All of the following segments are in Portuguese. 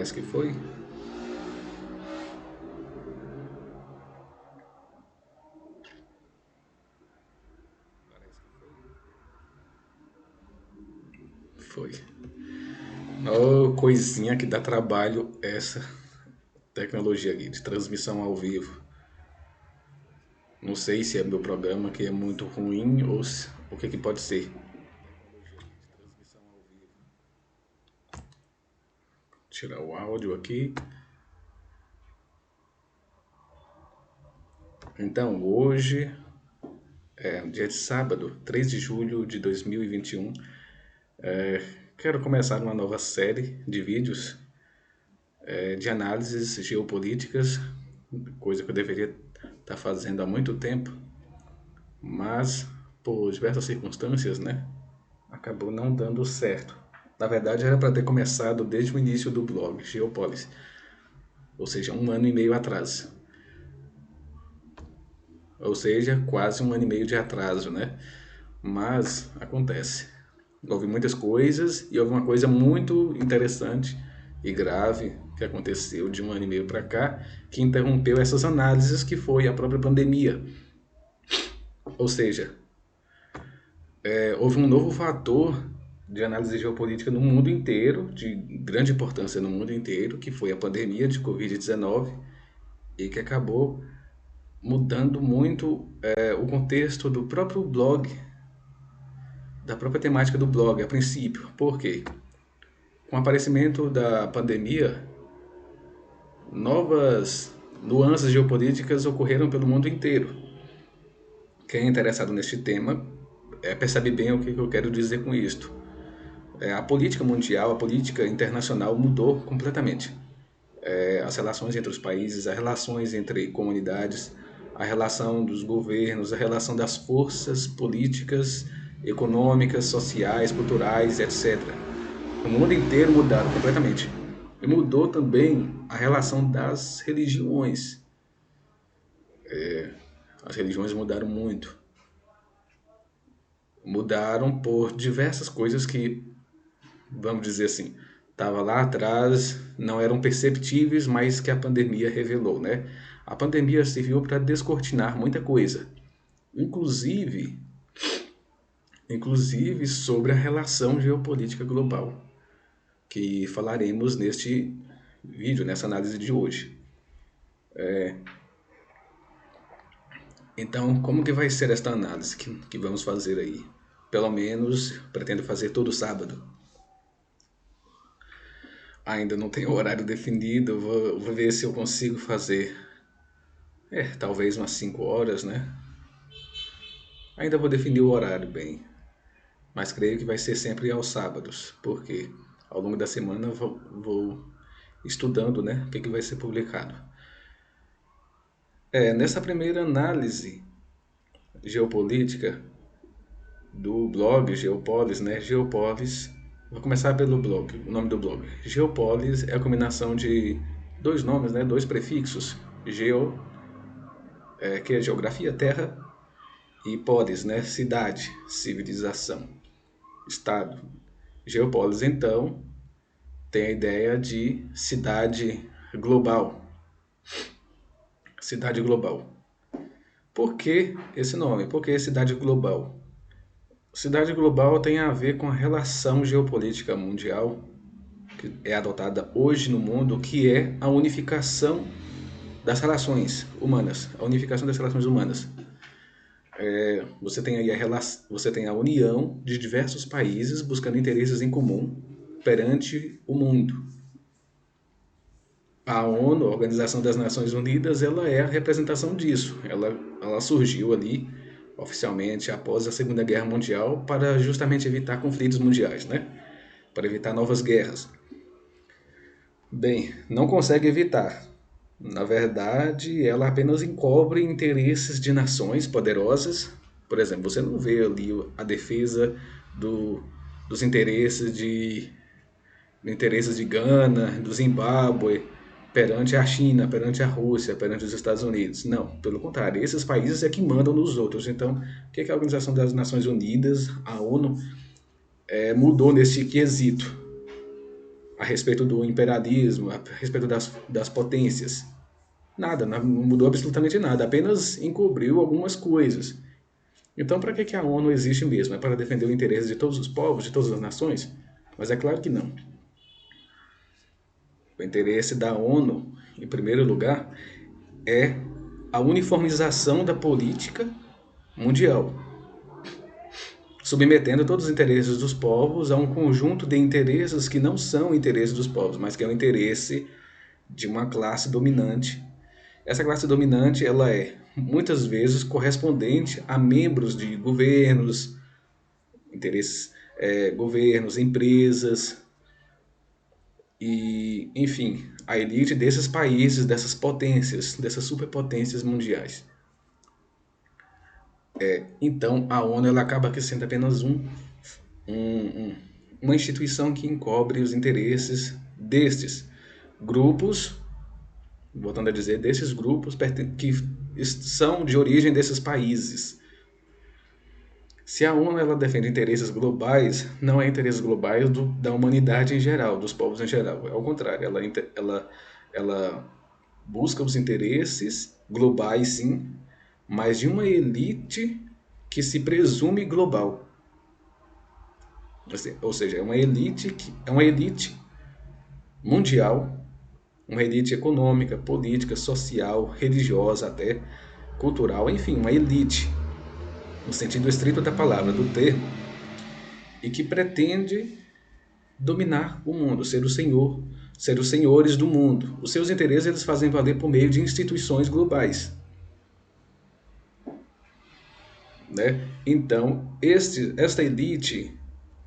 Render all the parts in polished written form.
Parece que foi. Foi. Oh, coisinha que dá trabalho essa tecnologia aqui de transmissão ao vivo. Não sei se é meu programa que é muito ruim ou o que pode ser. Tirar o áudio aqui. Então, hoje é um dia de sábado, 3 de julho de 2021. Quero começar uma nova série de vídeos de análises geopolíticas, coisa que eu deveria estar fazendo há muito tempo, mas por diversas circunstâncias, né, acabou não dando certo. Na verdade, era para ter começado desde o início do blog Geopolis, ou seja, 1 ano e meio atrás. Ou seja, quase 1 ano e meio de atraso, né? Mas acontece. Houve muitas coisas e houve uma coisa muito interessante e grave que aconteceu de 1 ano e meio para cá, que interrompeu essas análises, que foi a própria pandemia. Ou seja, houve um novo fator de análise geopolítica no mundo inteiro, de grande importância no mundo inteiro, que foi a pandemia de Covid-19, e que acabou mudando muito o contexto do próprio blog, da própria temática do blog a princípio. Por quê? Com o aparecimento da pandemia, novas nuances geopolíticas ocorreram pelo mundo inteiro. Quem é interessado neste tema percebe bem o que eu quero dizer com isto. A política mundial, a política internacional mudou completamente. As relações entre os países, as relações entre comunidades, a relação dos governos, a relação das forças políticas, econômicas, sociais, culturais, etc. O mundo inteiro mudaram completamente. E mudou também a relação das religiões. As religiões mudaram muito. Mudaram por diversas coisas que, vamos dizer assim, estava lá atrás, não eram perceptíveis, mas que a pandemia revelou, né? A pandemia serviu para descortinar muita coisa, inclusive, inclusive sobre a relação geopolítica global, que falaremos neste vídeo, nessa análise de hoje. Então, como que vai ser esta análise que vamos fazer aí? Pelo menos pretendo fazer todo sábado. Ainda não tenho horário definido, vou ver se eu consigo fazer. Talvez umas 5 horas, né? Ainda vou definir o horário bem, mas creio que vai ser sempre aos sábados, porque ao longo da semana vou estudando, né, o que vai ser publicado. Nessa primeira análise geopolítica do blog Geopolis, né, Geopolis, vou começar pelo blog, o nome do blog. Geopolis é a combinação de dois nomes, né, dois prefixos, geo, que é geografia, terra, e polis, né, cidade, civilização, estado. Geopolis, então, tem a ideia de cidade global. Cidade global. Por que esse nome? Por que cidade global? Cidade global tem a ver com a relação geopolítica mundial que é adotada hoje no mundo, que é a unificação das relações humanas. A unificação das relações humanas. Você tem aí você tem a união de diversos países buscando interesses em comum perante o mundo. A ONU, a Organização das Nações Unidas, ela é a representação disso. Ela surgiu ali oficialmente após a Segunda Guerra Mundial para justamente evitar conflitos mundiais, né? Para evitar novas guerras. Bem, não consegue evitar. Na verdade, ela apenas encobre interesses de nações poderosas. Por exemplo, você não vê ali a defesa do, dos interesses de Gana, do Zimbábue, perante a China, perante a Rússia, perante os Estados Unidos. Não, pelo contrário, esses países é que mandam nos outros. Então, o que a Organização das Nações Unidas, a ONU, mudou nesse quesito? a respeito do imperialismo, a respeito das potências. Nada, não mudou absolutamente nada, apenas encobriu algumas coisas. Então, para que a ONU existe mesmo? É para defender o interesse de todos os povos, de todas as nações? Mas é claro que não. O interesse da ONU, em primeiro lugar, é a uniformização da política mundial, submetendo todos os interesses dos povos a um conjunto de interesses que não são interesses dos povos, mas que é o interesse de uma classe dominante. Essa classe dominante, ela é muitas vezes correspondente a membros de governos, interesses, governos, empresas e, enfim, a elite desses países, dessas potências, dessas superpotências mundiais. Então, a ONU ela acaba sendo apenas uma instituição que encobre os interesses destes grupos, voltando a dizer, desses grupos que são de origem desses países. Se a ONU ela defende interesses globais, não é interesses globais da humanidade em geral, dos povos em geral. É ao contrário, ela busca os interesses globais, sim, mas de uma elite que se presume global. Ou seja, é uma elite mundial, uma elite econômica, política, social, religiosa até, cultural, enfim, uma elite, no sentido estrito da palavra, do termo, e que pretende dominar o mundo, ser o senhor, ser os senhores do mundo. Os seus interesses eles fazem valer por meio de instituições globais. Né? Então, esta elite,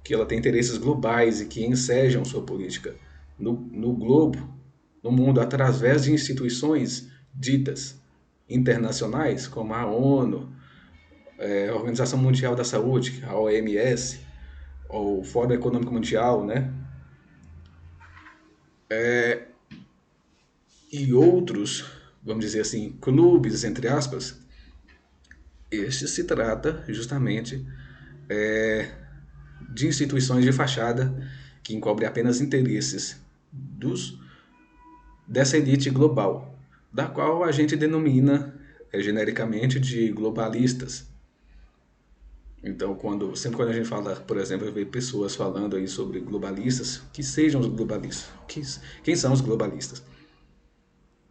que ela tem interesses globais e que ensejam sua política no globo, no mundo, através de instituições ditas internacionais, como a ONU, a Organização Mundial da Saúde, a OMS, ou o Fórum Econômico Mundial, né? E outros, vamos dizer assim, clubes, entre aspas, este se trata justamente de instituições de fachada que encobrem apenas interesses dessa elite global, da qual a gente denomina genericamente de globalistas. Então, sempre quando a gente fala, por exemplo, eu vejo pessoas falando aí sobre globalistas, que sejam os globalistas. Quem são os globalistas?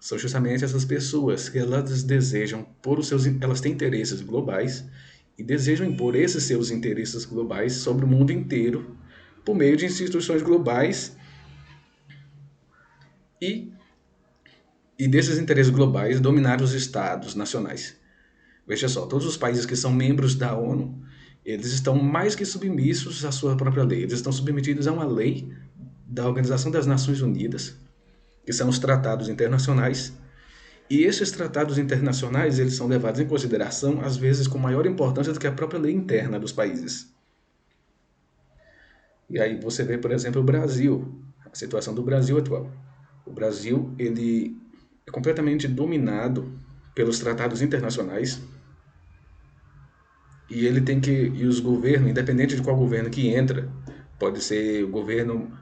São justamente essas pessoas que elas desejam elas têm interesses globais e desejam impor esses seus interesses globais sobre o mundo inteiro por meio de instituições globais e, e desses interesses globais dominar os estados nacionais. Veja só, todos os países que são membros da ONU, eles estão mais que submissos à sua própria lei. Eles estão submetidos a uma lei da Organização das Nações Unidas, que são os tratados internacionais. E esses tratados internacionais, eles são levados em consideração, às vezes, com maior importância do que a própria lei interna dos países. E aí você vê, por exemplo, o Brasil, a situação do Brasil atual. O Brasil, ele é completamente dominado pelos tratados internacionais, e ele tem que, e os governos, independente de qual governo que entra, pode ser o governo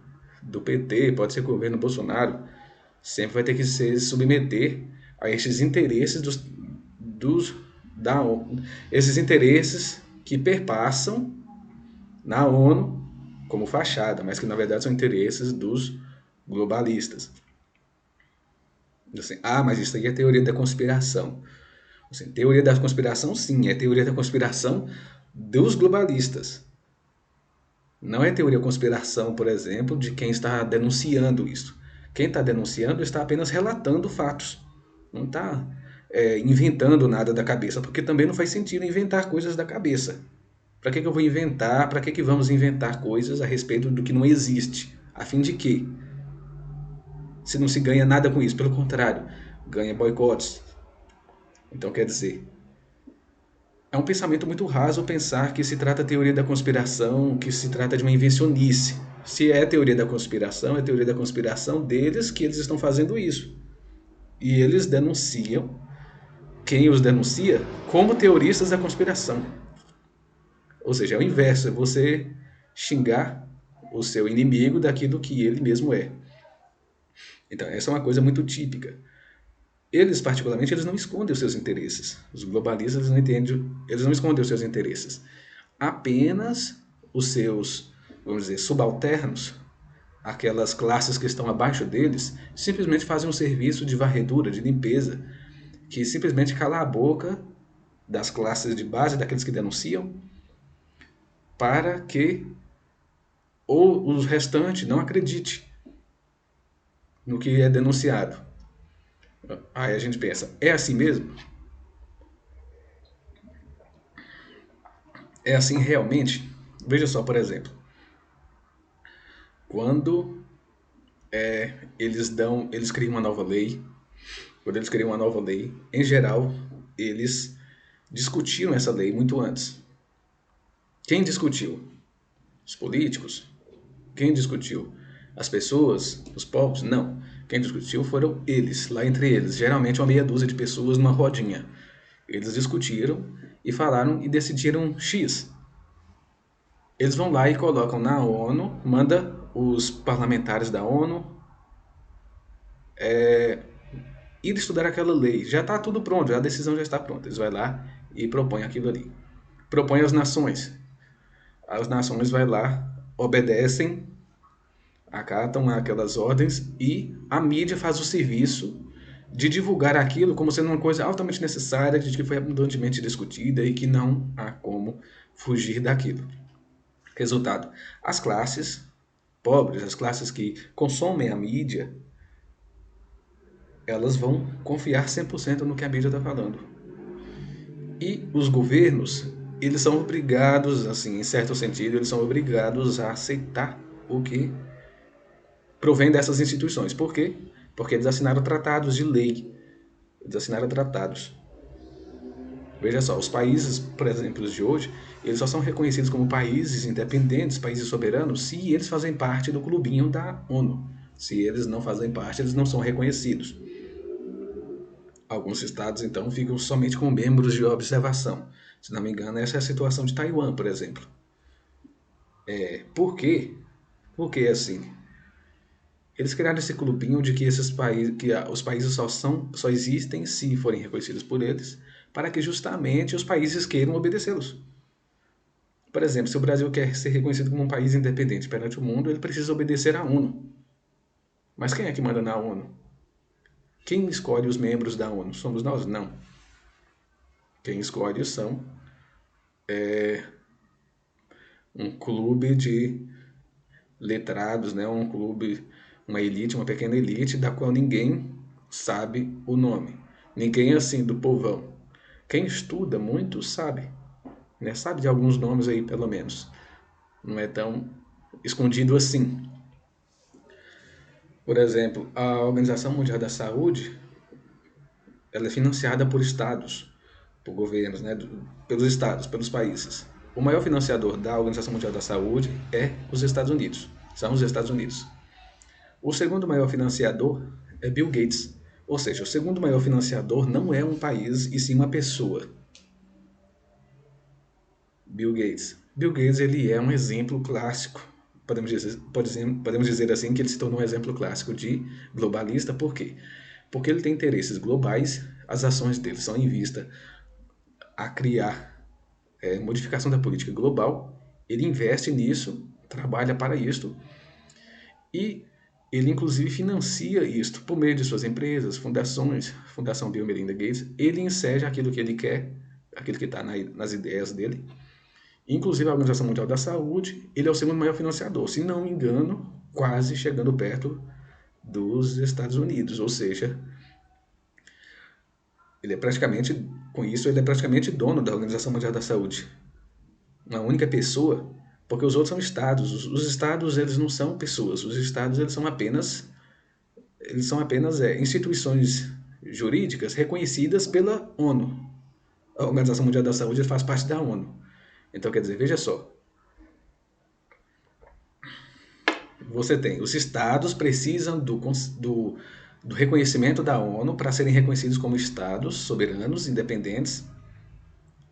do PT, pode ser o governo Bolsonaro, sempre vai ter que se submeter a esses interesses da ONU, esses interesses que perpassam na ONU como fachada, mas que na verdade são interesses dos globalistas. Assim, mas isso aí é teoria da conspiração. Assim, teoria da conspiração, sim, é teoria da conspiração dos globalistas. Não é teoria da conspiração, por exemplo, de quem está denunciando isso. Quem está denunciando está apenas relatando fatos. Não está inventando nada da cabeça, porque também não faz sentido inventar coisas da cabeça. Para que eu vou inventar? Para que vamos inventar coisas a respeito do que não existe? A fim de quê? Se não se ganha nada com isso, pelo contrário, ganha boicotes. Então, quer dizer, é um pensamento muito raso pensar que se trata de teoria da conspiração, que se trata de uma invencionice. Se é teoria da conspiração, é teoria da conspiração deles que eles estão fazendo isso. E eles denunciam, quem os denuncia, como teoristas da conspiração. Ou seja, é o inverso, é você xingar o seu inimigo daquilo que ele mesmo é. Então, essa é uma coisa muito típica. Eles, particularmente, eles não escondem os seus interesses. Os globalistas, eles não entendem, eles não escondem os seus interesses. Apenas os seus, vamos dizer, subalternos, aquelas classes que estão abaixo deles, simplesmente fazem um serviço de varredura, de limpeza, que simplesmente cala a boca das classes de base, daqueles que denunciam, para que o restante não acredite no que é denunciado. Aí a gente pensa, é assim mesmo? É assim realmente? Veja só, por exemplo, quando eles criam uma nova lei, quando eles criam uma nova lei, em geral, eles discutiram essa lei muito antes. Quem discutiu? Os políticos? Quem discutiu? As pessoas? Os povos? Não. Quem discutiu foram eles, lá entre eles. Geralmente uma meia dúzia de pessoas numa rodinha. Eles discutiram e falaram e decidiram X. Eles vão lá e colocam na ONU, manda os parlamentares da ONU ir estudar aquela lei. Já está tudo pronto, a decisão já está pronta. Eles vão lá e propõem aquilo ali. Propõe às nações. As nações vão lá, obedecem, acatam aquelas ordens e a mídia faz o serviço de divulgar aquilo como sendo uma coisa altamente necessária, de que foi abundantemente discutida e que não há como fugir daquilo. Resultado, as classes pobres, as classes que consomem a mídia, elas vão confiar 100% no que a mídia está falando. E os governos, eles são obrigados, assim, em certo sentido, eles são obrigados a aceitar o que provém dessas instituições. Por quê? Porque eles assinaram tratados de lei. Eles assinaram tratados. Veja só, os países, por exemplo, de hoje, eles só são reconhecidos como países independentes, países soberanos, se eles fazem parte do clubinho da ONU. Se eles não fazem parte, eles não são reconhecidos. Alguns estados, então, ficam somente com membros de observação. Se não me engano, essa é a situação de Taiwan, por exemplo. Por quê? Porque, assim, eles criaram esse clubinho de que esses países, que os países só existem se forem reconhecidos por eles, para que justamente os países queiram obedecê-los. Por exemplo, se o Brasil quer ser reconhecido como um país independente perante o mundo, ele precisa obedecer à ONU. Mas quem é que manda na ONU? Quem escolhe os membros da ONU? Somos nós? Não. Quem escolhe são um clube de letrados, né? Um clube, uma elite, uma pequena elite, da qual ninguém sabe o nome. Ninguém assim do povão. Quem estuda muito sabe, né? Sabe de alguns nomes aí, pelo menos. Não é tão escondido assim. Por exemplo, a Organização Mundial da Saúde, ela é financiada por estados, por governos, né? Pelos estados, pelos países. O maior financiador da Organização Mundial da Saúde é os Estados Unidos. São os Estados Unidos. O segundo maior financiador é Bill Gates. Ou seja, o segundo maior financiador não é um país, e sim uma pessoa. Bill Gates. Bill Gates, ele é um exemplo clássico. Podemos dizer assim que ele se tornou um exemplo clássico de globalista. Por quê? Porque ele tem interesses globais, as ações dele são em vista a criar modificação da política global. Ele investe nisso, trabalha para isto e ele inclusive financia isto por meio de suas empresas, fundações, Fundação Bill e Melinda Gates. Ele enseja aquilo que ele quer, aquilo que está nas ideias dele. Inclusive a Organização Mundial da Saúde, ele é o segundo maior financiador, se não me engano, quase chegando perto dos Estados Unidos, ou seja, ele é praticamente, com isso, ele é praticamente dono da Organização Mundial da Saúde. Uma única pessoa, porque os outros são estados. Os estados, eles não são pessoas. Os estados, eles são apenas instituições jurídicas reconhecidas pela ONU. A Organização Mundial da Saúde faz parte da ONU. Então, quer dizer, veja só. Você tem, os estados precisam do reconhecimento da ONU para serem reconhecidos como estados soberanos, independentes.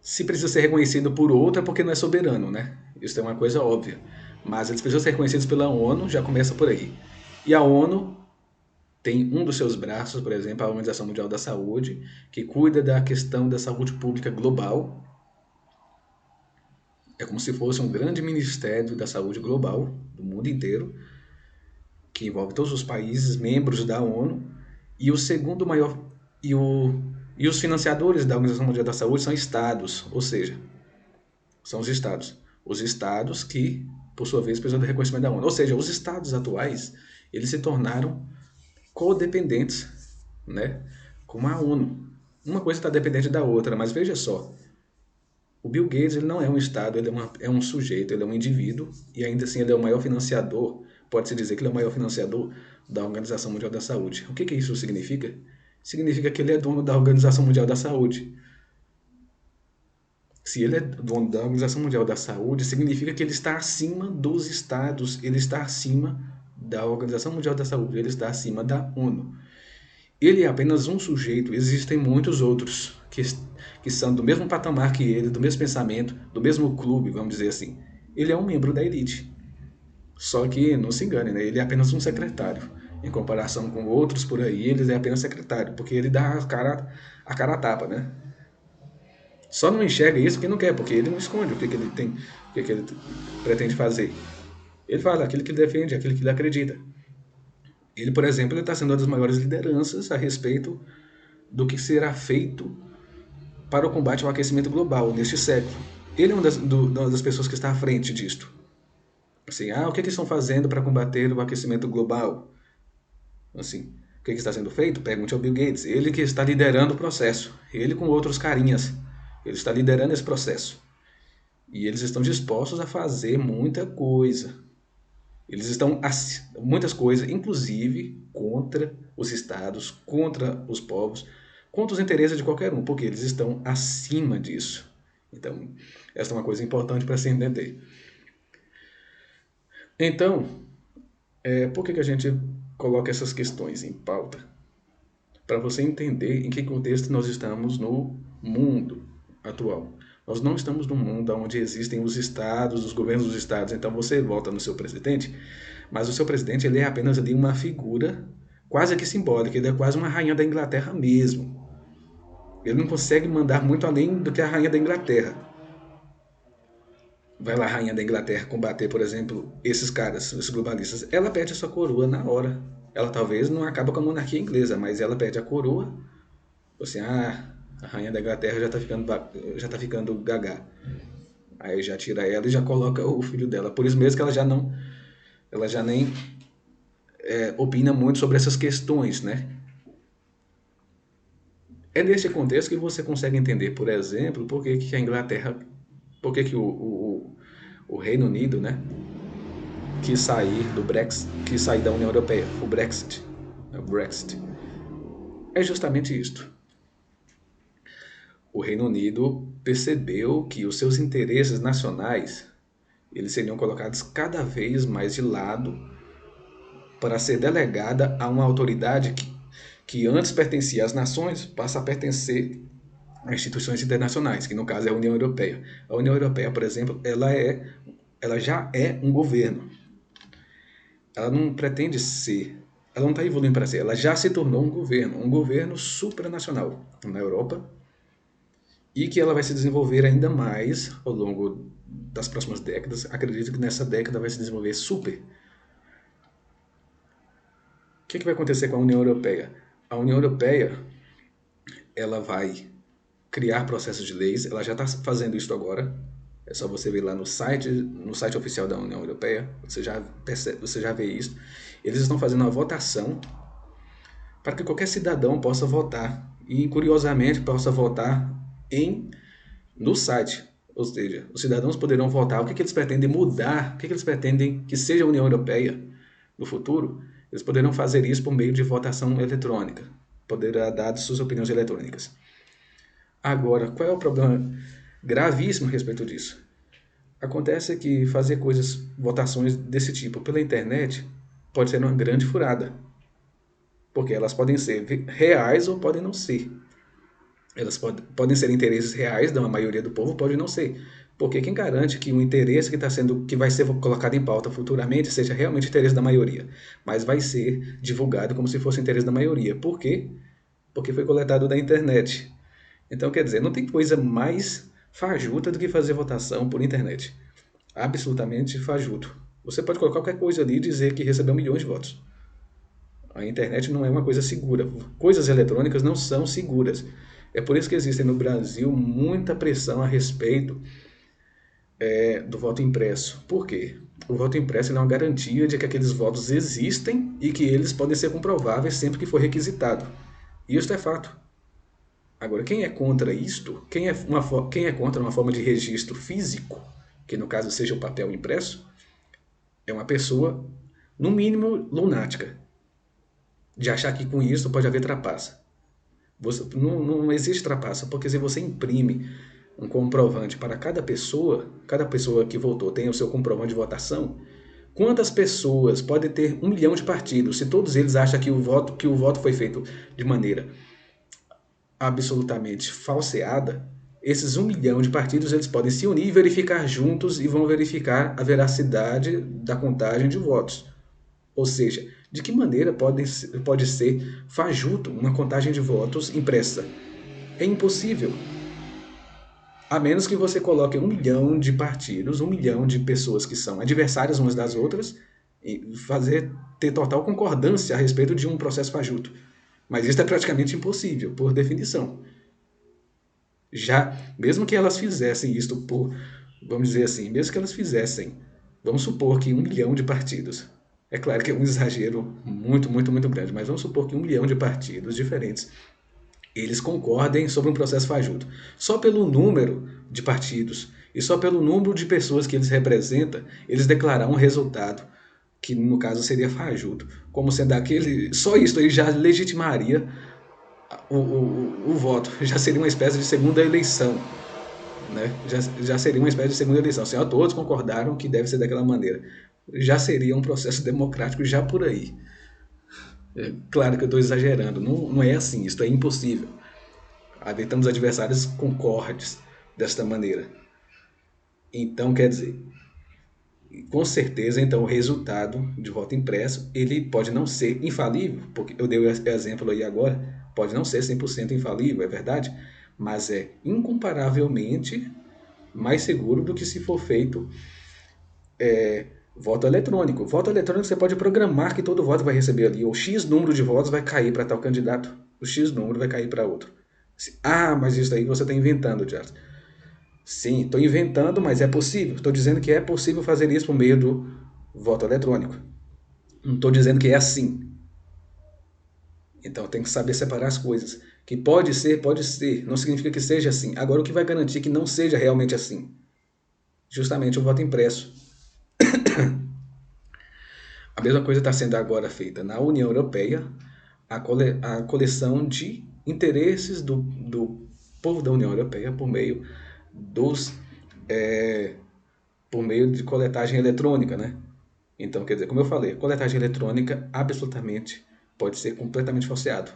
Se precisa ser reconhecido por outra, é porque não é soberano, né? Isso é uma coisa óbvia. mas eles precisam ser reconhecidos pela ONU, já começa por aí. E a ONU tem um dos seus braços, por exemplo, a Organização Mundial da Saúde, que cuida da questão da saúde pública global. É como se fosse um grande ministério da saúde global, do mundo inteiro, que envolve todos os países membros da ONU. E o segundo maior. E, o, e os financiadores da Organização Mundial da Saúde são estados, ou seja, são os estados. Os estados que, por sua vez, precisam do reconhecimento da ONU. Ou seja, os estados atuais, eles se tornaram codependentes, né, com a ONU. Uma coisa está dependente da outra, mas veja só, o Bill Gates ele não é um estado, ele é um sujeito, ele é um indivíduo, e ainda assim ele é o maior financiador, pode-se dizer que ele é o maior financiador da Organização Mundial da Saúde. O que isso significa? Significa que ele é dono da Organização Mundial da Saúde. Se ele é dono da Organização Mundial da Saúde, significa que ele está acima dos estados, ele está acima da Organização Mundial da Saúde, ele está acima da ONU. Ele é apenas um sujeito, existem muitos outros que são do mesmo patamar que ele, do mesmo pensamento, do mesmo clube, vamos dizer assim. Ele é um membro da elite. Só que, não se engane, né? Ele é apenas um secretário. Em comparação com outros por aí, ele é apenas secretário, porque ele dá a cara a tapa, né? Só não enxerga isso porque não quer, porque ele não esconde o que ele tem, o que ele pretende fazer. Ele fala aquilo que ele defende, aquilo que ele acredita. Ele, por exemplo, está sendo uma das maiores lideranças a respeito do que será feito para o combate ao aquecimento global neste século. Ele é uma das pessoas que está à frente disto. Assim, o que eles estão fazendo para combater o aquecimento global? Assim, o que está sendo feito? Pergunte ao Bill Gates. Ele que está liderando o processo. Ele com outros carinhas. Ele está liderando esse processo. E eles estão dispostos a fazer muita coisa. Eles estão muitas coisas, inclusive contra os estados, contra os povos, contra os interesses de qualquer um, porque eles estão acima disso. Então, essa é uma coisa importante para se entender. Então, por que a gente coloca essas questões em pauta? Para você entender em que contexto nós estamos no mundo atual. Nós não estamos num mundo onde existem os estados, os governos dos estados. Então você vota no seu presidente, mas o seu presidente ele é apenas ali uma figura quase que simbólica. Ele é quase uma rainha da Inglaterra mesmo. Ele não consegue mandar muito além do que a rainha da Inglaterra. Vai lá a rainha da Inglaterra combater, por exemplo, esses caras, esses globalistas. Ela perde a sua coroa na hora. Ela talvez não acaba com a monarquia inglesa, mas ela perde a coroa. Assim, a rainha da Inglaterra já tá ficando gaga. Aí já tira ela e já coloca o filho dela. Por isso mesmo que ela já nem opina muito sobre essas questões, né? É nesse contexto que você consegue entender, por exemplo, por que a Inglaterra, por que o Reino Unido, né, quis sair do Brexit, quis sair da União Europeia, o Brexit. É justamente isto. O Reino Unido percebeu que os seus interesses nacionais eles seriam colocados cada vez mais de lado para ser delegada a uma autoridade que antes pertencia às nações, passa a pertencer a instituições internacionais, que no caso é a União Europeia. A União Europeia, por exemplo, ela já é um governo. Ela não pretende ser, ela não está evoluindo para ser, ela já se tornou um governo supranacional na Europa, e que ela vai se desenvolver ainda mais ao longo das próximas décadas. Acredito que nessa década vai se desenvolver super. O que vai acontecer com a União Europeia? A União Europeia ela vai criar processos de leis, ela já está fazendo isso agora. É só você ver lá no site oficial da União Europeia, você já vê isso. Eles estão fazendo uma votação para que qualquer cidadão possa votar e, curiosamente, possa votar no site. Ou seja, os cidadãos poderão votar o que eles pretendem mudar, o que eles pretendem que seja a União Europeia no futuro. Eles poderão fazer isso por meio de votação eletrônica, poderá dar suas opiniões eletrônicas. Agora, qual é o problema gravíssimo a respeito disso? Acontece que fazer votações desse tipo pela internet pode ser uma grande furada, porque elas podem ser reais ou podem não ser. Elas podem ser interesses reais da maioria do povo, pode não ser. Porque quem garante que o interesse que vai ser colocado em pauta futuramente seja realmente o interesse da maioria, mas vai ser divulgado como se fosse o interesse da maioria. Por quê? Porque foi coletado da internet. Então, quer dizer, não tem coisa mais fajuta do que fazer votação por internet. Absolutamente fajuto. Você pode colocar qualquer coisa ali e dizer que recebeu milhões de votos. A internet não é uma coisa segura. Coisas eletrônicas não são seguras. É por isso que existe no Brasil muita pressão a respeito do voto impresso. Por quê? O voto impresso é uma garantia de que aqueles votos existem e que eles podem ser comprováveis sempre que for requisitado. Isso é fato. Agora, quem é contra isto, quem é contra uma forma de registro físico, que no caso seja o papel impresso, é uma pessoa, no mínimo, lunática, de achar que com isso pode haver trapaça. Não existe trapaça, porque se você imprime um comprovante para cada pessoa que votou tem o seu comprovante de votação, quantas pessoas podem ter 1 milhão de partidos, se todos eles acham que o voto foi feito de maneira absolutamente falseada, esses 1 milhão de partidos eles podem se unir e verificar juntos e vão verificar a veracidade da contagem de votos. Ou seja, de que maneira pode ser fajuto uma contagem de votos impressa? É impossível. A menos que você coloque 1 milhão de partidos, 1 milhão de pessoas que são adversárias umas das outras, e ter total concordância a respeito de um processo fajuto. Mas isso é praticamente impossível, por definição. Já, mesmo que elas fizessem isto vamos dizer assim, mesmo que elas fizessem, vamos supor que 1 milhão de partidos, é claro que é um exagero muito, muito, muito grande, mas vamos supor que 1 milhão de partidos diferentes, eles concordem sobre um processo fajuto. Só pelo número de partidos e só pelo número de pessoas que eles representam, eles declarar um resultado que no caso seria fajuto, como sendo aquele, só isso aí já legitimaria o voto, já seria uma espécie de segunda eleição, né? Já seria uma espécie de segunda eleição. Assim, ó, todos concordaram que deve ser daquela maneira. Já seria um processo democrático já por aí. É, claro que eu estou exagerando, não é assim, isso é impossível. Habitamos adversários concordes desta maneira. Então, quer dizer, com certeza, então, o resultado de voto impresso, ele pode não ser infalível, porque eu dei o exemplo aí agora, pode não ser 100% infalível, é verdade, mas é incomparavelmente mais seguro do que se for feito voto eletrônico. Voto eletrônico você pode programar que todo voto vai receber ali, ou X número de votos vai cair para tal candidato, o X número vai cair para outro. Ah, mas isso aí você está inventando, Charles. Sim, estou inventando, mas é possível. Estou dizendo que é possível fazer isso por meio do voto eletrônico. Não estou dizendo que é assim. Então tem que saber separar as coisas. Que pode ser, pode ser. Não significa que seja assim. Agora, o que vai garantir que não seja realmente assim? Justamente o voto impresso. A mesma coisa está sendo agora feita na União Europeia, a coleção de interesses do povo da União Europeia dos é, por meio de coletagem eletrônica, né? Então, quer dizer, como eu falei, coletagem eletrônica absolutamente pode ser completamente falseado.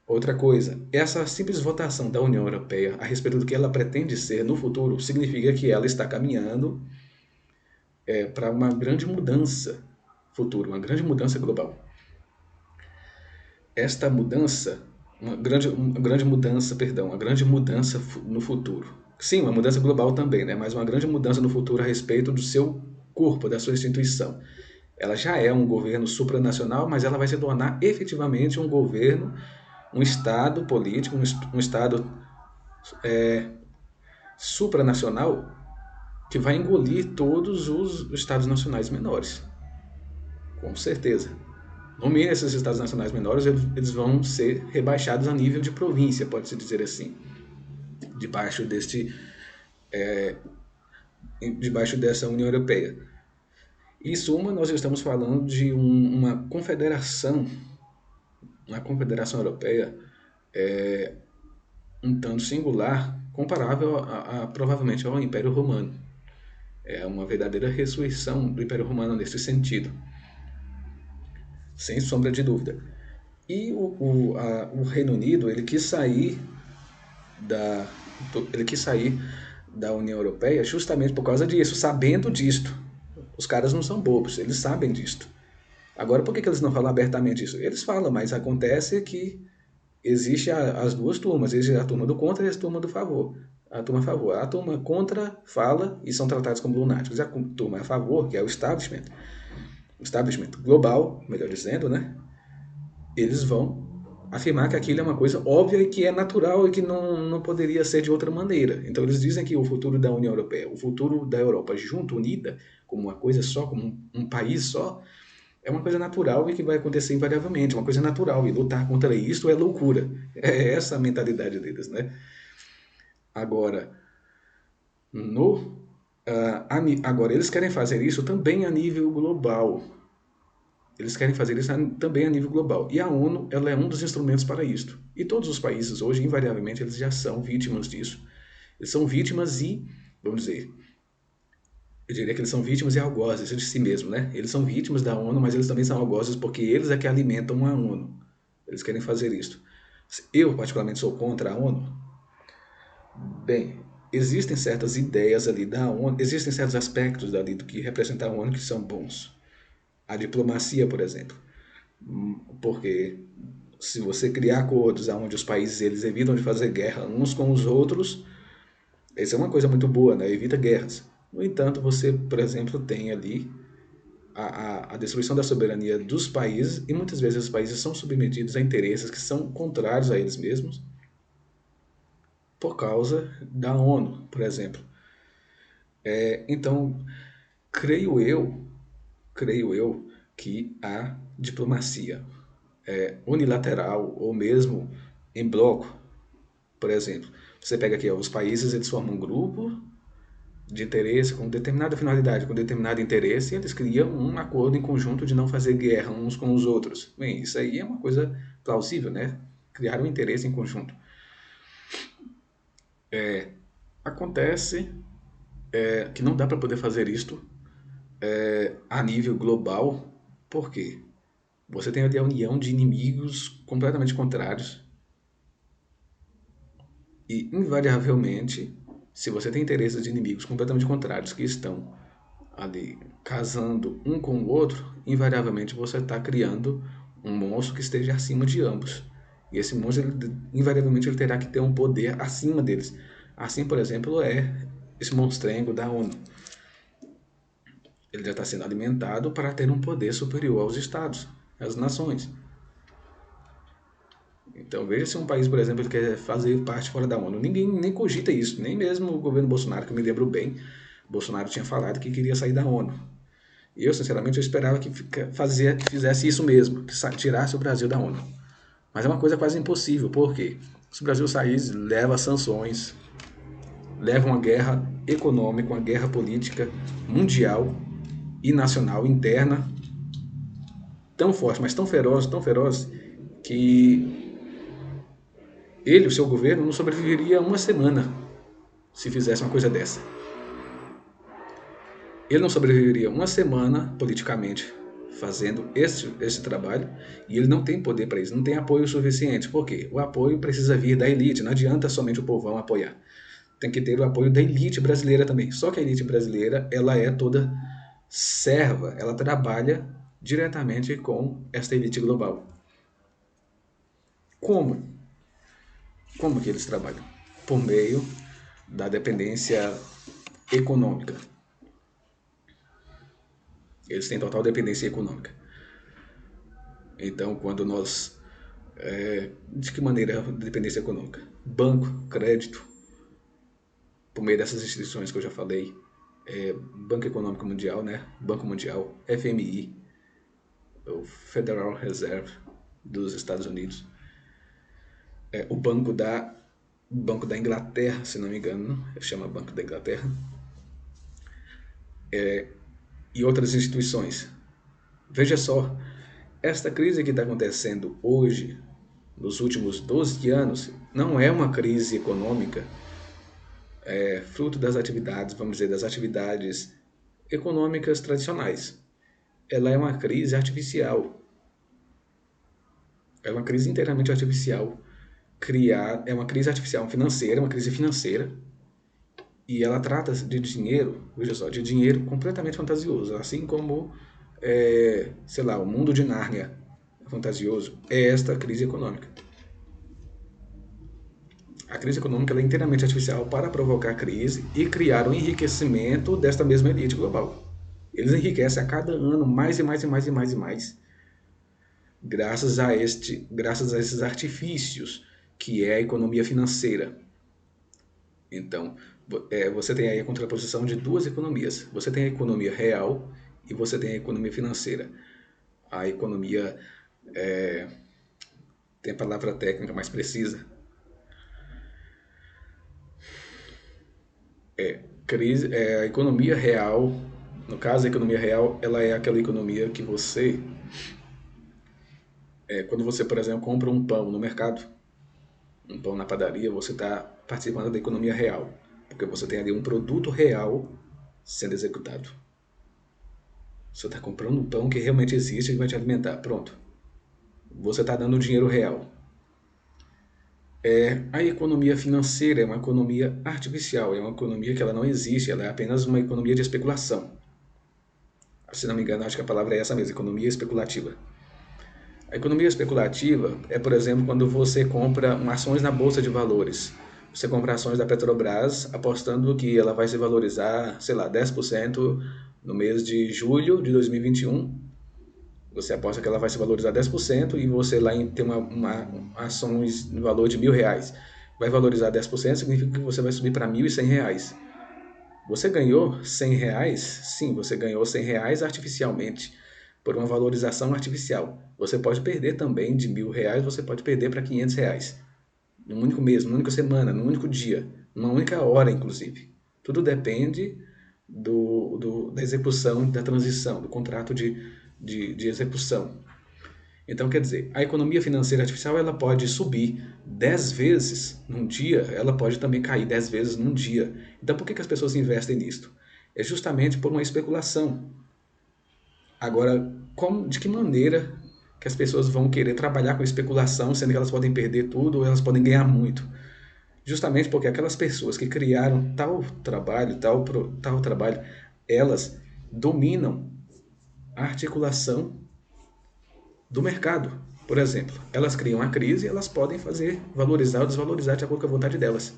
Outra coisa, essa simples votação da União Europeia a respeito do que ela pretende ser no futuro significa que ela está caminhando para uma grande mudança futura, uma grande mudança global. Esta mudança, uma grande mudança no futuro. Sim, uma mudança global também, né? Mas uma grande mudança no futuro a respeito do seu corpo, da sua instituição. Ela já é um governo supranacional, mas ela vai se tornar efetivamente um governo, um Estado político, um Estado supranacional que vai engolir todos os Estados nacionais menores. Com certeza. No mínimo, esses Estados nacionais menores eles vão ser rebaixados a nível de província, pode-se dizer assim, debaixo debaixo dessa União Europeia. Em suma, nós estamos falando de uma confederação europeia um tanto singular, comparável provavelmente ao Império Romano. É uma verdadeira ressurreição do Império Romano nesse sentido, sem sombra de dúvida. E o Reino Unido ele quis sair da União Europeia justamente por causa disso, sabendo disto. Os caras não são bobos, eles sabem disto. Agora, por que eles não falam abertamente isso? Eles falam, mas acontece que existe as duas turmas, existe a turma do contra e a turma do favor. A turma a favor. A turma contra fala e são tratados como lunáticos. A turma a favor, que é o establishment global, melhor dizendo, né? Eles vão afirmar que aquilo é uma coisa óbvia e que é natural e que não poderia ser de outra maneira. Então eles dizem que o futuro da União Europeia, o futuro da Europa junto, unida, como uma coisa só, como um país só, é uma coisa natural e que vai acontecer invariavelmente, uma coisa natural, e lutar contra isso é loucura. É essa a mentalidade deles, né? Agora, no, agora eles querem fazer isso também a nível global. Eles querem fazer isso também a nível global. E a ONU, ela é um dos instrumentos para isso. E todos os países hoje, invariavelmente, eles já são vítimas disso. Eles são vítimas e, vamos dizer, eu diria que eles são vítimas e algozes de si mesmos, né? Eles são vítimas da ONU, mas eles também são algozes porque eles é que alimentam a ONU. Eles querem fazer isso. Eu, particularmente, sou contra a ONU. Bem, existem certas ideias ali da ONU, existem certos aspectos dali do que representa a ONU que são bons. A diplomacia, por exemplo. Porque se você criar acordos onde os países eles evitam de fazer guerra uns com os outros, isso é uma coisa muito boa, né? Evita guerras. No entanto, você, por exemplo, tem ali a destruição da soberania dos países e muitas vezes os países são submetidos a interesses que são contrários a eles mesmos por causa da ONU, por exemplo. Então, creio eu, creio eu que a diplomacia unilateral ou mesmo em bloco, por exemplo, você pega aqui os países, eles formam um grupo de interesse com determinada finalidade, com determinado interesse, e eles criam um acordo em conjunto de não fazer guerra uns com os outros. Bem, isso aí é uma coisa plausível, né? Criar um interesse em conjunto. Acontece que não dá para poder fazer isto a nível global, por quê? Você tem ali a união de inimigos completamente contrários e, invariavelmente, se você tem interesses de inimigos completamente contrários que estão ali casando um com o outro, invariavelmente você está criando um monstro que esteja acima de ambos. E esse monstro, invariavelmente, ele terá que ter um poder acima deles. Assim, por exemplo, é esse monstrengo da ONU. Ele já está sendo alimentado para ter um poder superior aos estados, às nações. Então veja se um país, por exemplo, ele quer fazer parte fora da ONU. Ninguém nem cogita isso, nem mesmo o governo Bolsonaro, que eu me lembro bem, Bolsonaro tinha falado que queria sair da ONU. E eu, sinceramente, eu esperava que fizesse isso mesmo, que tirasse o Brasil da ONU. Mas é uma coisa quase impossível, porque se o Brasil sair, leva sanções, leva uma guerra econômica, uma guerra política mundial e nacional interna tão forte, mas tão feroz, que ele, o seu governo, não sobreviveria uma semana se fizesse uma coisa dessa. Ele não sobreviveria uma semana politicamente fazendo esse trabalho e ele não tem poder para isso, não tem apoio suficiente. Por quê? O apoio precisa vir da elite, não adianta somente o povão apoiar. Tem que ter o apoio da elite brasileira também. Só que a elite brasileira, ela é toda serva, ela trabalha diretamente com esta elite global. Como? Como que eles trabalham? Por meio da dependência econômica. Eles têm total dependência econômica. Então, quando nós... de que maneira a dependência econômica? Banco, crédito, por meio dessas instituições que eu já falei, Banco Econômico Mundial, né? Banco Mundial, FMI, o Federal Reserve dos Estados Unidos, o Banco da Inglaterra, se não me engano, chama Banco da Inglaterra, e outras instituições. Veja só, esta crise que está acontecendo hoje, nos últimos 12 anos, não é uma crise econômica fruto das atividades, vamos dizer, das atividades econômicas tradicionais. Ela é uma crise artificial. É uma crise inteiramente artificial. É uma crise artificial financeira, uma crise financeira, E ela trata de dinheiro, veja só, de dinheiro completamente fantasioso, assim como, sei lá, o mundo de Nárnia é fantasioso, é esta crise econômica. A crise econômica ela é inteiramente artificial para provocar crise e criar o enriquecimento desta mesma elite global. Eles enriquecem a cada ano mais e mais e mais e mais e mais, graças a esses artifícios que é a economia financeira. Então, você tem aí a contraposição de duas economias. Você tem a economia real e você tem a economia financeira. A economia tem a palavra técnica mais precisa. A economia real, no caso, a economia real, ela é aquela economia que quando você, por exemplo, compra um pão no mercado, um pão na padaria, você está participando da economia real, porque você tem ali um produto real sendo executado. Você está comprando um pão que realmente existe e vai te alimentar. Pronto. Você está dando dinheiro real. A economia financeira é uma economia artificial, é uma economia que ela não existe, ela é apenas uma economia de especulação. Se não me engano, acho que a palavra é essa mesmo, economia especulativa. A economia especulativa é, por exemplo, quando você compra ações na bolsa de valores. Você compra ações da Petrobras apostando que ela vai se valorizar, sei lá, 10% no mês de julho de 2021. Você aposta que ela vai se valorizar 10% e você lá tem uma ações no valor de R$ 1.000. Vai valorizar 10%, significa que você vai subir para R$ 1.100. Você ganhou R$ 100? Sim, você ganhou R$ 100 artificialmente, por uma valorização artificial. Você pode perder também de R$ 1.000, você pode perder para R$ 500. Num único mês, numa única semana, num único dia, numa única hora, inclusive. Tudo depende da execução, da transição, do contrato de execução. Então, quer dizer, a economia financeira artificial ela pode subir 10 vezes num dia, ela pode também cair 10 vezes num dia. Então, por que as pessoas investem nisto? É justamente por uma especulação. Agora, de que maneira que as pessoas vão querer trabalhar com especulação, sendo que elas podem perder tudo ou elas podem ganhar muito? Justamente porque aquelas pessoas que criaram tal trabalho, elas dominam a articulação do mercado. Por exemplo, elas criam a crise e elas podem fazer valorizar ou desvalorizar de acordo com a vontade delas.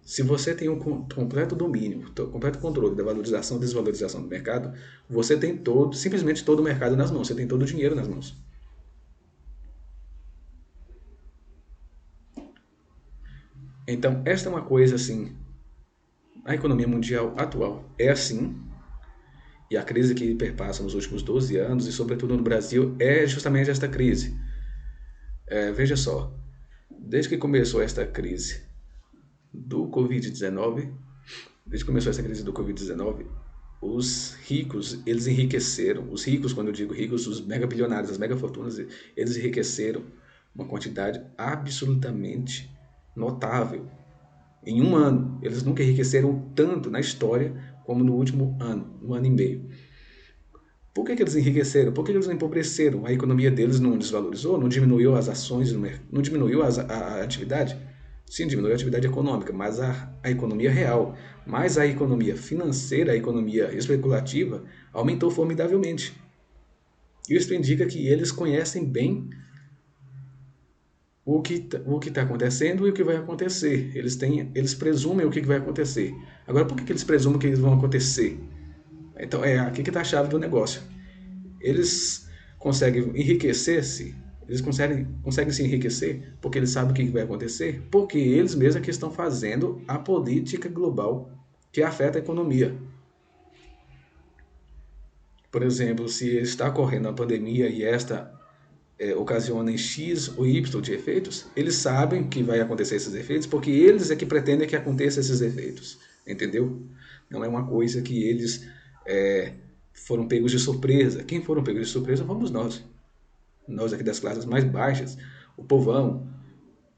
Se você tem um completo domínio, completo controle da valorização e desvalorização do mercado, você tem simplesmente todo o mercado nas mãos, você tem todo o dinheiro nas mãos. Então, esta é uma coisa assim, a economia mundial atual é assim, e a crise que perpassa nos últimos 12 anos, e sobretudo no Brasil, é justamente esta crise. Veja só, desde que começou esta crise do Covid-19, desde que começou essa crise do Covid-19, os ricos, eles enriqueceram. Os ricos, quando eu digo ricos, os mega bilionários, as mega fortunas, eles enriqueceram uma quantidade absolutamente notável. Em um ano, eles nunca enriqueceram tanto na história como no último ano, um ano e meio. Por que eles enriqueceram? Por que eles não empobreceram? A economia deles não desvalorizou? Não diminuiu as ações, não diminuiu a atividade? Sim, diminuiu a atividade econômica, mas a economia real, mas a economia financeira, a economia especulativa, aumentou formidavelmente. Isso indica que eles conhecem bem o que está acontecendo e o que vai acontecer. Eles presumem o que vai acontecer. Agora, por que eles presumem que eles vão acontecer? Então, aqui que está a chave do negócio. Eles conseguem enriquecer-se, eles conseguem se enriquecer porque eles sabem o que vai acontecer, porque eles mesmos é que estão fazendo a política global que afeta a economia. Por exemplo, se está ocorrendo a pandemia e esta ocasiona em X ou Y de efeitos, eles sabem que vai acontecer esses efeitos porque eles é que pretendem que aconteça esses efeitos, entendeu? Não é uma coisa que eles foram pegos de surpresa. Quem foram pegos de surpresa fomos nós. Nós aqui das classes mais baixas, o povão.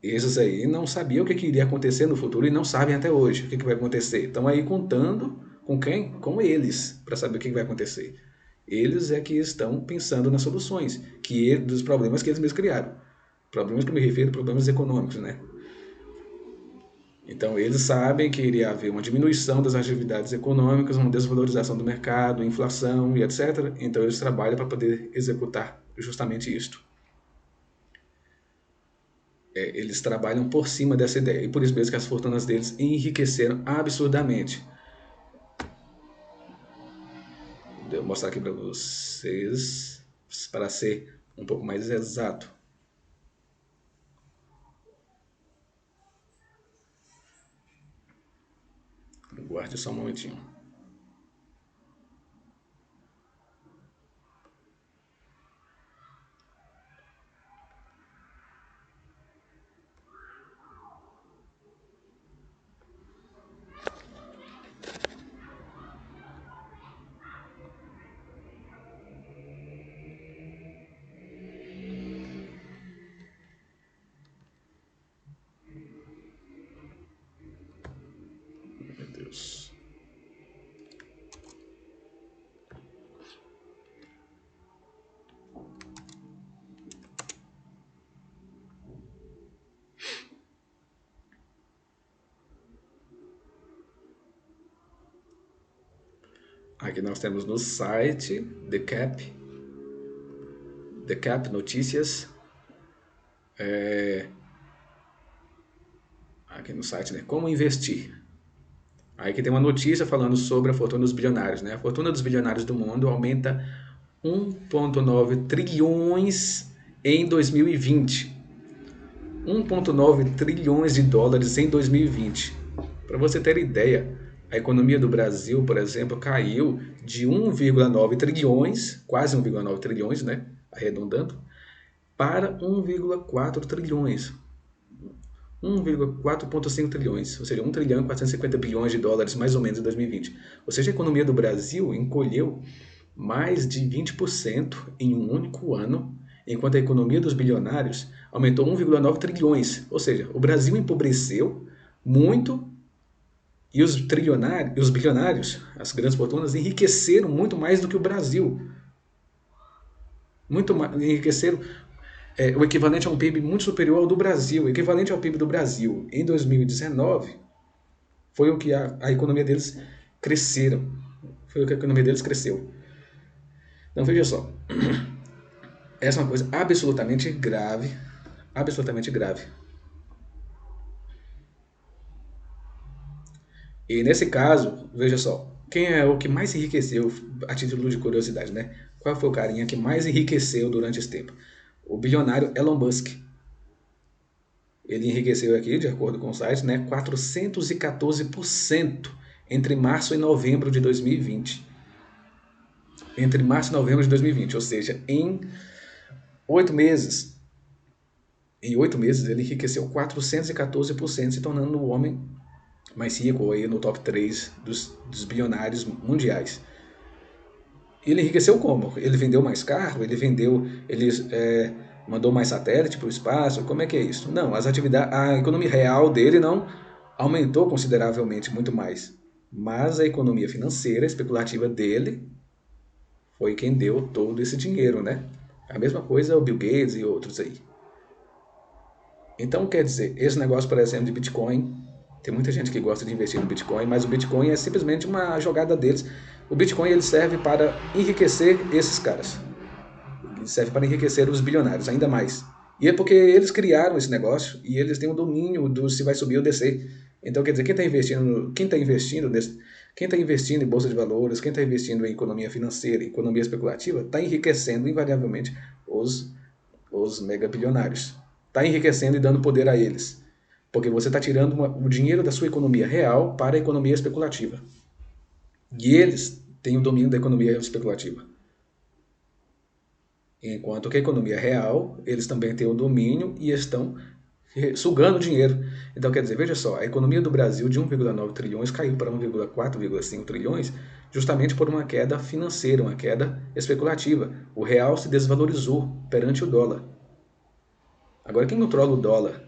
Esses aí não sabiam o que iria acontecer no futuro e não sabem até hoje o que vai acontecer. Estão aí contando com quem? Com eles, para saber o que vai acontecer. Eles é que estão pensando nas soluções dos problemas que eles mesmos criaram. Problemas que eu me refiro, problemas econômicos, né? Então, eles sabem que iria haver uma diminuição das atividades econômicas, uma desvalorização do mercado, inflação e etc. Então, eles trabalham para poder executar justamente isto. Eles trabalham por cima dessa ideia. E por isso mesmo que as fortunas deles enriqueceram absurdamente. Vou mostrar aqui para vocês, para ser um pouco mais exato. Guarde só um momentinho. Meu Deus. Aqui nós temos no site The Cap Notícias. Aqui no site, né? Como investir. Aí que tem uma notícia falando sobre a fortuna dos bilionários, né? A fortuna dos bilionários do mundo aumenta 1,9 trilhões em 2020. 1,9 trilhões de dólares em 2020. Para você ter ideia, a economia do Brasil, por exemplo, caiu de 1,9 trilhões, quase 1,9 trilhões, né? Arredondando, para 1,4 trilhões. 1,4,5 trilhões, ou seja, 1 trilhão e 450 bilhões de dólares mais ou menos em 2020. Ou seja, a economia do Brasil encolheu mais de 20% em um único ano, enquanto a economia dos bilionários aumentou 1,9 trilhões. Ou seja, o Brasil empobreceu muito e os trilionários, os bilionários, as grandes fortunas, enriqueceram muito mais do que o Brasil. Muito mais, enriqueceram o equivalente a um PIB muito superior ao do Brasil. O equivalente ao PIB do Brasil em 2019 foi o que a economia deles cresceram. Foi o que a economia deles cresceu. Então veja só, essa é uma coisa absolutamente grave, absolutamente grave. E nesse caso, veja só, quem é o que mais enriqueceu, a título de curiosidade, né? Qual foi o carinha que mais enriqueceu durante esse tempo? O bilionário Elon Musk. Ele enriqueceu aqui, de acordo com o site, né, 414% entre março e novembro de 2020. Entre março e novembro de 2020, ou seja, em 8 meses. Em 8 meses ele enriqueceu 414%, se tornando o homem mais rico aí no top 3 dos bilionários mundiais. Ele enriqueceu como? Ele vendeu mais carro? Ele mandou mais satélite para o espaço? Como é que é isso? Não, a economia real dele não aumentou consideravelmente muito mais. Mas a economia financeira especulativa dele foi quem deu todo esse dinheiro, né? A mesma coisa o Bill Gates e outros aí. Então, quer dizer, esse negócio, por exemplo, de Bitcoin, tem muita gente que gosta de investir no Bitcoin, mas o Bitcoin é simplesmente uma jogada deles. O Bitcoin ele serve para enriquecer esses caras. Ele serve para enriquecer os bilionários, ainda mais. E é porque eles criaram esse negócio e eles têm o domínio do se vai subir ou descer. Então, quer dizer, quem está investindo em bolsa de valores, quem está investindo em economia financeira, economia especulativa, está enriquecendo invariavelmente os mega bilionários. Está enriquecendo e dando poder a eles. Porque você está tirando o dinheiro da sua economia real para a economia especulativa. E eles têm o domínio da economia especulativa. Enquanto que a economia real, eles também têm o domínio e estão sugando dinheiro. Então, quer dizer, veja só, a economia do Brasil de 1,9 trilhões caiu para 1,4,5 trilhões justamente por uma queda financeira, uma queda especulativa. O real se desvalorizou perante o dólar. Agora, quem controla o dólar?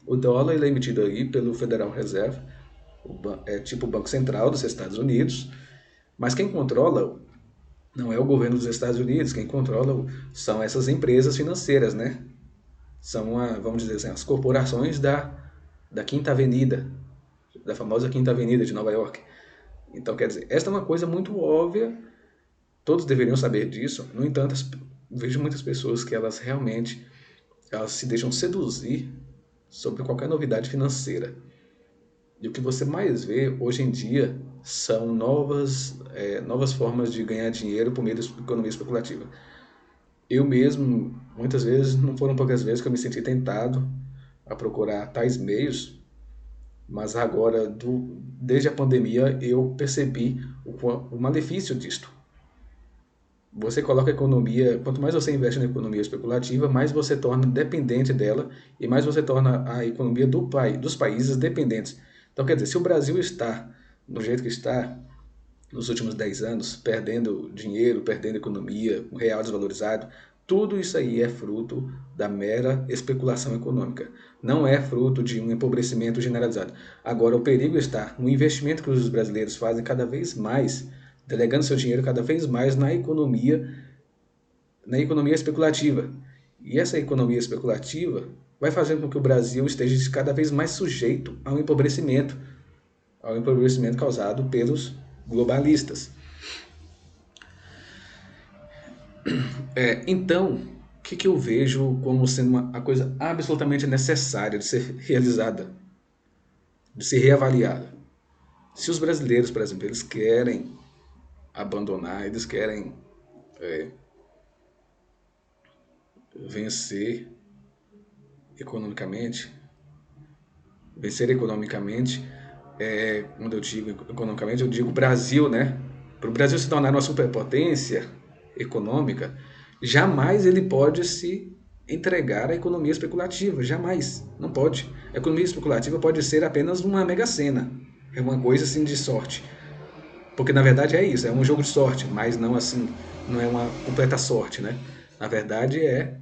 O dólar ele é emitido aí pelo Federal Reserve, é tipo o Banco Central dos Estados Unidos, mas quem controla não é o governo dos Estados Unidos, quem controla são essas empresas financeiras, né? São, vamos dizer assim, as corporações da Quinta Avenida, da famosa Quinta Avenida de Nova York. Então, quer dizer, esta é uma coisa muito óbvia, todos deveriam saber disso. No entanto, vejo muitas pessoas que elas realmente elas se deixam seduzir sobre qualquer novidade financeira. E o que você mais vê hoje em dia são novas formas de ganhar dinheiro por meio da economia especulativa. Eu mesmo, muitas vezes, não foram poucas vezes que eu me senti tentado a procurar tais meios, mas agora, desde a pandemia, eu percebi o malefício disto. Você coloca a economia, quanto mais você investe na economia especulativa, mais você torna dependente dela e mais você torna a economia dos países dependentes. Então, quer dizer, se o Brasil está do jeito que está nos últimos 10 anos, perdendo dinheiro, perdendo economia, o real desvalorizado, tudo isso aí é fruto da mera especulação econômica. Não é fruto de um empobrecimento generalizado. Agora, o perigo está no investimento que os brasileiros fazem cada vez mais, delegando seu dinheiro cada vez mais na economia especulativa. E essa economia especulativa vai fazendo com que o Brasil esteja cada vez mais sujeito ao empobrecimento causado pelos globalistas. Então, o que eu vejo como sendo a coisa absolutamente necessária de ser realizada, de ser reavaliada? Se os brasileiros, por exemplo, eles querem abandonar, eles querem vencer economicamente, quando eu digo economicamente, eu digo Brasil, né? Para o Brasil se tornar uma superpotência econômica, jamais ele pode se entregar à economia especulativa, jamais, não pode. A economia especulativa pode ser apenas uma mega-sena, é uma coisa assim de sorte, porque na verdade é isso, é um jogo de sorte, mas não assim, não é uma completa sorte, né? Na verdade é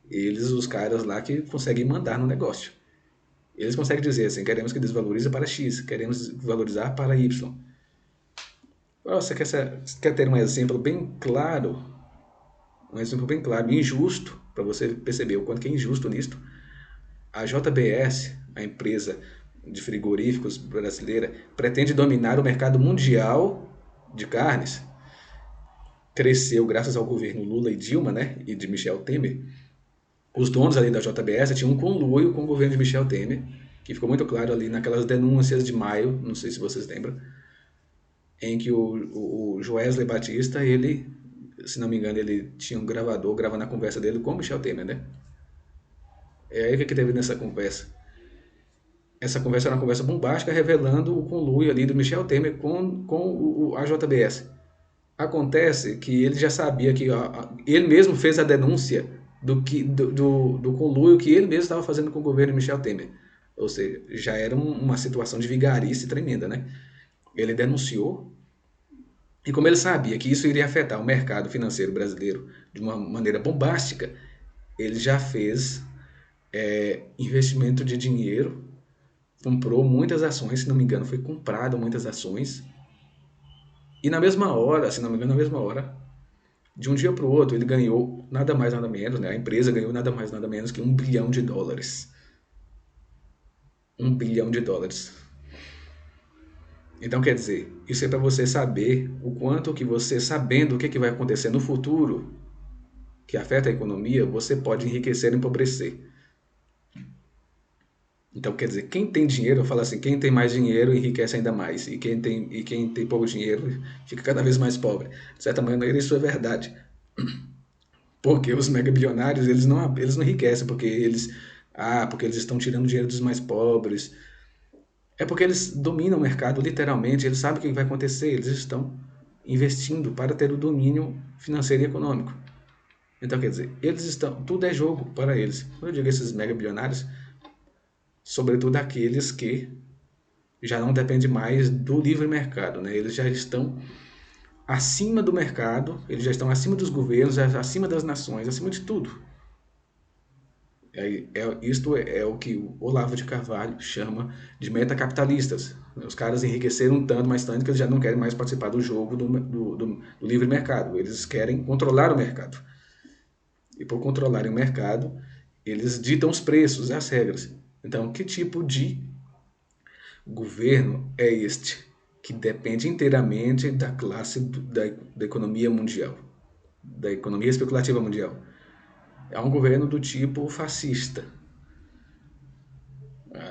eles, os caras lá que conseguem mandar no negócio. Eles conseguem dizer assim, queremos que desvalorize para X, queremos valorizar para Y. Você quer ter um exemplo bem claro, injusto, para você perceber o quanto que é injusto nisto? A JBS, a empresa de frigoríficos brasileira, pretende dominar o mercado mundial de carnes. Cresceu graças ao governo Lula e Dilma, né, e de Michel Temer. Os donos ali da JBS tinham um conluio com o governo de Michel Temer, que ficou muito claro ali naquelas denúncias de maio, não sei se vocês lembram, em que o Joesley Batista, ele, se não me engano, ele tinha um gravador gravando a conversa dele com o Michel Temer, né? É aí que teve nessa conversa. Essa conversa era uma conversa bombástica revelando o conluio ali do Michel Temer com a JBS. Acontece que ele já sabia que ele mesmo fez a denúncia do conluio que ele mesmo estava fazendo com o governo de Michel Temer. Ou seja, já era uma situação de vigarice tremenda, né? Ele denunciou, e como ele sabia que isso iria afetar o mercado financeiro brasileiro de uma maneira bombástica, ele já fez investimento de dinheiro, comprou muitas ações, se não me engano, foi comprado muitas ações, e na mesma hora, se não me engano, na mesma hora, de um dia para o outro, ele ganhou nada mais nada menos, né? A empresa ganhou nada mais nada menos que US$ 1 bilhão. US$ 1 bilhão. Então, quer dizer, isso é para você saber o quanto que você, sabendo o que vai acontecer no futuro, que afeta a economia, você pode enriquecer e empobrecer. Então, quer dizer, quem tem dinheiro, eu falo assim, quem tem mais dinheiro enriquece ainda mais, e quem tem pouco dinheiro fica cada vez mais pobre. De certa maneira, isso é verdade. Porque os megabilionários, eles não enriquecem porque eles estão tirando dinheiro dos mais pobres. É porque eles dominam o mercado, literalmente, eles sabem o que vai acontecer, eles estão investindo para ter o domínio financeiro e econômico. Então, quer dizer, tudo é jogo para eles. Quando eu digo esses megabilionários, sobretudo aqueles que já não dependem mais do livre mercado, né? Eles já estão acima do mercado, eles já estão acima dos governos, acima das nações, acima de tudo. Isto é o que o Olavo de Carvalho chama de metacapitalistas. Os caras enriqueceram tanto, mais tanto, que eles já não querem mais participar do jogo do livre mercado. Eles querem controlar o mercado. E por controlarem o mercado, eles ditam os preços, as regras. Então, que tipo de O governo é este, que depende inteiramente da classe da economia mundial, da economia especulativa mundial. É um governo do tipo fascista.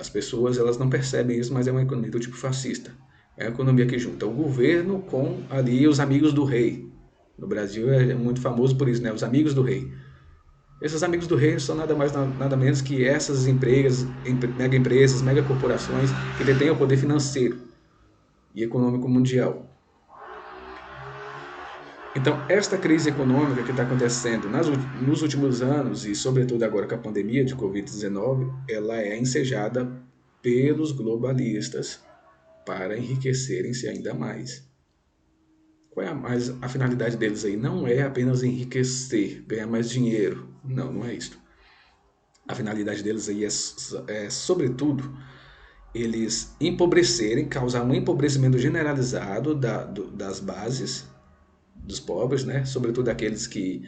As pessoas elas não percebem isso, mas é uma economia do tipo fascista. É uma economia que junta o governo com ali os amigos do rei. No Brasil é muito famoso por isso, né? Os amigos do rei. Esses amigos do rei são nada mais nada menos que essas mega empresas, mega corporações que detêm o poder financeiro e econômico mundial. Então, esta crise econômica que está acontecendo nos últimos anos e, sobretudo, agora com a pandemia de Covid-19, ela é ensejada pelos globalistas para enriquecerem-se ainda mais. Qual é a finalidade deles aí? Não é apenas enriquecer, ganhar mais dinheiro. Não, não é isso. A finalidade deles aí sobretudo, eles empobrecerem, causar um empobrecimento generalizado das bases dos pobres, né? Sobretudo aqueles que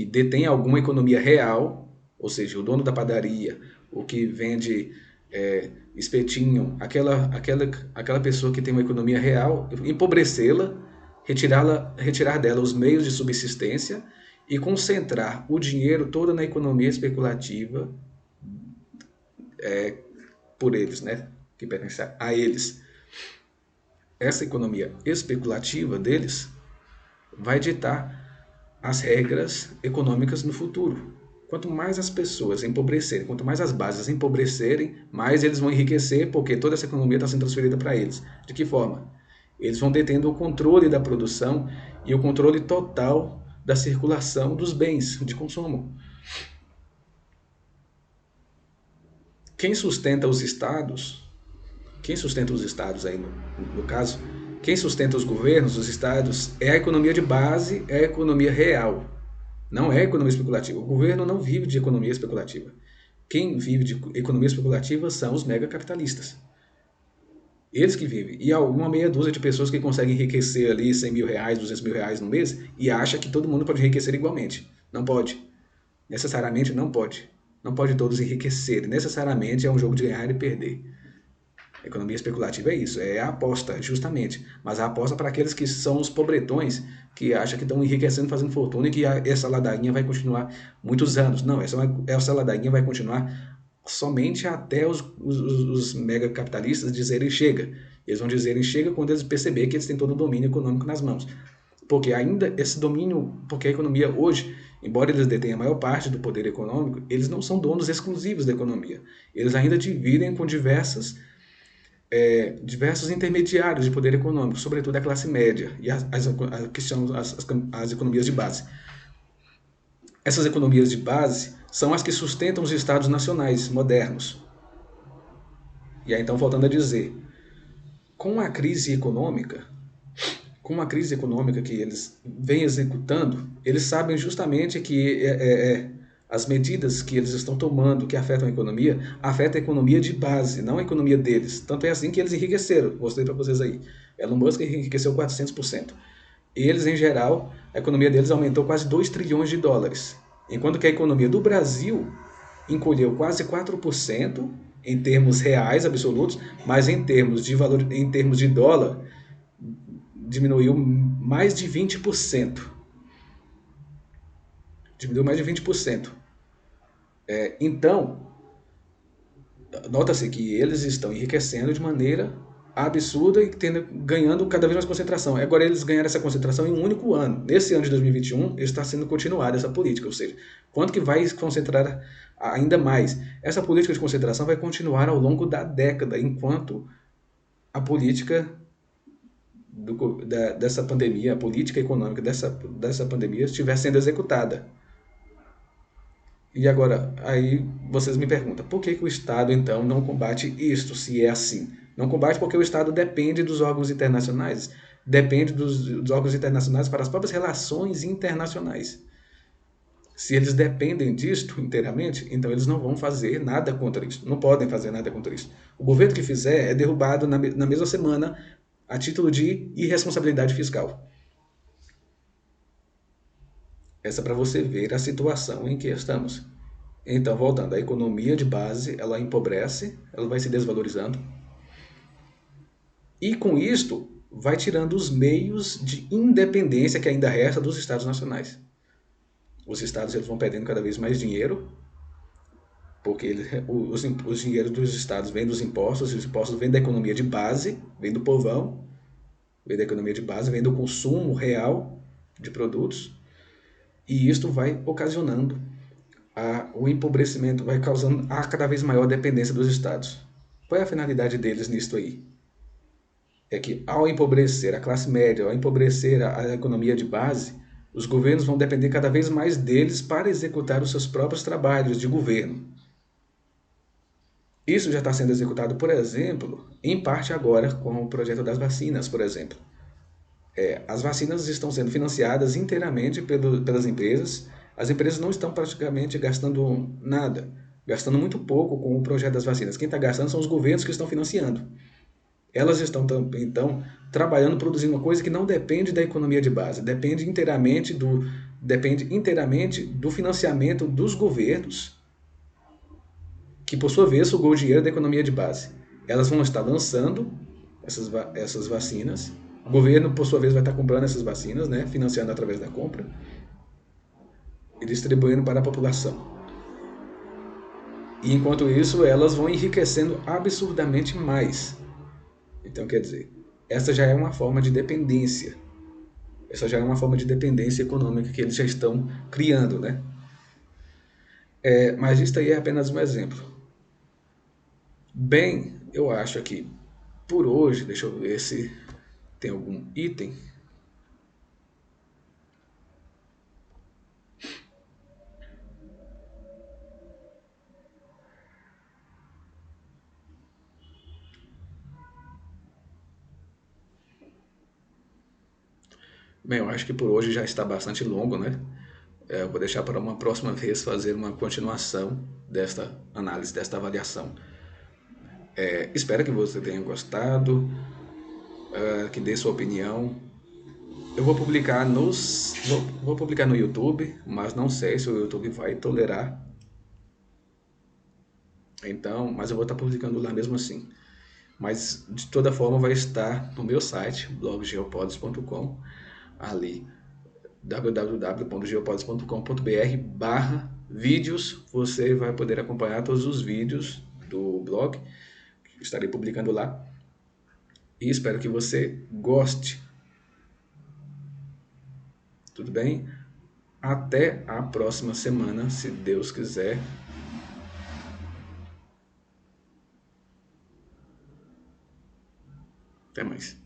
detêm alguma economia real, ou seja, o dono da padaria, o que vende espetinho, aquela pessoa que tem uma economia real, empobrecê-la, retirar dela os meios de subsistência e concentrar o dinheiro todo na economia especulativa por eles, né? Que pertence a eles. Essa economia especulativa deles vai ditar as regras econômicas no futuro. Quanto mais as pessoas empobrecerem, quanto mais as bases empobrecerem, mais eles vão enriquecer, porque toda essa economia está sendo transferida para eles. De que forma? Eles vão detendo o controle da produção e o controle total da circulação dos bens de consumo. Quem sustenta os estados aí no caso, quem sustenta os governos, os estados, é a economia de base, é a economia real. Não é economia especulativa. O governo não vive de economia especulativa. Quem vive de economia especulativa são os megacapitalistas. Eles que vivem. E há uma meia dúzia de pessoas que conseguem enriquecer ali 100 mil reais, 200 mil reais no mês e acha que todo mundo pode enriquecer igualmente. Não pode. Necessariamente não pode. Não pode todos enriquecer. Necessariamente é um jogo de ganhar e perder. A economia especulativa é isso, é a aposta, justamente. Mas a aposta para aqueles que são os pobretões, que acham que estão enriquecendo, fazendo fortuna e que essa ladainha vai continuar muitos anos. Não, essa ladainha vai continuar somente até os megacapitalistas dizerem chega. Eles vão dizerem chega quando eles perceberem que eles têm todo o domínio econômico nas mãos. Porque ainda esse domínio, porque a economia hoje, embora eles detenham a maior parte do poder econômico, eles não são donos exclusivos da economia. Eles ainda dividem com diversos intermediários de poder econômico, sobretudo a classe média e que são as economias de base. Essas economias de base são as que sustentam os estados nacionais modernos. E aí então, voltando a dizer, com a crise econômica que eles vêm executando, eles sabem justamente que as medidas que eles estão tomando, que afetam a economia de base, não a economia deles. Tanto é assim que eles enriqueceram, mostrei para vocês aí. Elon Musk enriqueceu 400%. Eles, em geral, a economia deles aumentou quase 2 trilhões de dólares. Enquanto que a economia do Brasil encolheu quase 4% em termos reais absolutos, mas em termos de valor, em termos de dólar, diminuiu mais de 20%. Diminuiu mais de 20%. Então, nota-se que eles estão enriquecendo de maneira absurda e ganhando cada vez mais concentração. Agora eles ganharam essa concentração em um único ano. Nesse ano de 2021 está sendo continuada essa política, ou seja, quanto que vai concentrar ainda mais? Essa política de concentração vai continuar ao longo da década, enquanto a política dessa pandemia, a política econômica dessa pandemia estiver sendo executada. E agora, aí vocês me perguntam, por que o Estado então não combate isto, se é assim? Não combate porque o Estado depende dos órgãos internacionais, depende dos órgãos internacionais para as próprias relações internacionais. Se eles dependem disto inteiramente, então eles não vão fazer nada contra isso, não podem fazer nada contra isso. O governo que fizer é derrubado na mesma semana a título de irresponsabilidade fiscal. Essa é para você ver a situação em que estamos. Então, voltando, a economia de base, ela empobrece, ela vai se desvalorizando. E com isto, vai tirando os meios de independência que ainda resta dos estados nacionais. Os estados eles vão perdendo cada vez mais dinheiro, porque os dinheiros dos estados vêm dos impostos, e os impostos vêm da economia de base, vêm do povão, vêm da economia de base, vêm do consumo real de produtos, e isto vai ocasionando o empobrecimento, vai causando a cada vez maior dependência dos estados. Qual é a finalidade deles nisto aí? É que ao empobrecer a classe média, ao empobrecer a economia de base, os governos vão depender cada vez mais deles para executar os seus próprios trabalhos de governo. Isso já está sendo executado, por exemplo, em parte agora com o projeto das vacinas, por exemplo. As vacinas estão sendo financiadas inteiramente pelas empresas. As empresas não estão praticamente gastando nada, gastando muito pouco com o projeto das vacinas. Quem está gastando são os governos que estão financiando. Elas estão, então, trabalhando, produzindo uma coisa que não depende da economia de base, depende inteiramente do financiamento dos governos, que por sua vez sugou o dinheiro da economia de base. Elas vão estar lançando essas vacinas, o governo por sua vez vai estar comprando essas vacinas, né, financiando através da compra e distribuindo para a população. E enquanto isso, elas vão enriquecendo absurdamente mais. Então, quer dizer, essa já é uma forma de dependência. Essa já é uma forma de dependência econômica que eles já estão criando, né? Mas isso aí é apenas um exemplo. Bem, eu acho que por hoje, deixa eu ver se tem algum item. Bem, eu acho que por hoje já está bastante longo, né? Eu vou deixar para uma próxima vez fazer uma continuação desta análise, desta avaliação. Espero que você tenha gostado, que dê sua opinião. Eu vou publicar no YouTube, mas não sei se o YouTube vai tolerar. Então, mas eu vou estar publicando lá mesmo assim. Mas de toda forma vai estar no meu site, bloggeopods.com, ali www.geopods.com.br/vídeos. Você vai poder acompanhar todos os vídeos do blog que estarei publicando lá. E espero que você goste. Tudo bem? Até a próxima semana, se Deus quiser. Até mais.